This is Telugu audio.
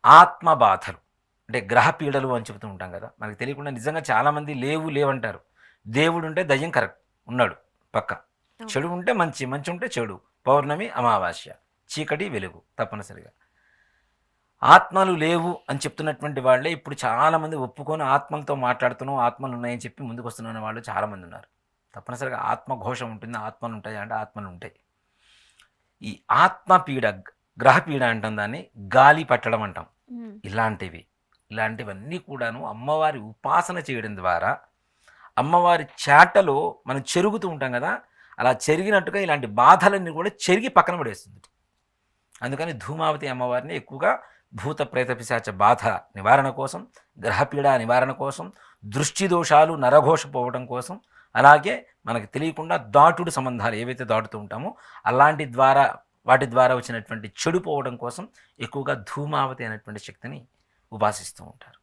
ఆత్మ బాధలు అంటే గ్రహ పీడలు అని చెబుతూ ఉంటాం కదా, మనకి తెలియకుండా నిజంగా చాలామంది లేవంటారు. దేవుడు ఉంటే దయ్యం కరెక్ట్ ఉన్నాడు పక్క, చెడు ఉంటే మంచి, మంచి ఉంటే చెడు, పౌర్ణమి అమావాస్య, చీకటి వెలుగు తప్పనిసరిగా. ఆత్మలు లేవు అని చెప్తున్నటువంటి వాళ్ళే ఇప్పుడు చాలామంది ఒప్పుకొని ఆత్మలతో మాట్లాడుతున్నాం, ఆత్మలు ఉన్నాయని చెప్పి ముందుకు వస్తున్న వాళ్ళు చాలామంది ఉన్నారు. తప్పనిసరిగా ఆత్మఘోష ఉంటుంది, ఆత్మలు ఉంటాయి అంటే ఆత్మలు ఉంటాయి. ఈ ఆత్మపీడ, గ్రహపీడ అంటాం, దాన్ని గాలి పట్టడం అంటాం. ఇలాంటివన్నీ కూడాను అమ్మవారి ఉపాసన చేయడం ద్వారా, అమ్మవారి చాటలో మనం చెరుగుతూ ఉంటాం కదా, అలా చెరిగినట్టుగా ఇలాంటి బాధలన్నీ కూడా చెరిగి పక్కన పడేస్తుంది. అందుకని ధూమావతి అమ్మవారిని ఎక్కువగా భూత ప్రేత పిశాచ బాధ నివారణ కోసం, గ్రహపీడ నివారణ కోసం, దృష్టి దోషాలు నరఘోష పోవడం కోసం, అలాగే మనకు తెలియకుండా దాటుడు సంబంధాలు ఏవైతే దాటుతూ ఉంటామో వాటి ద్వారా వచ్చినటువంటి చెడు పోవడం కోసం ఎక్కువగా ధూమావతి అనేటువంటి శక్తిని ఉపాసిస్తూ ఉంటారు.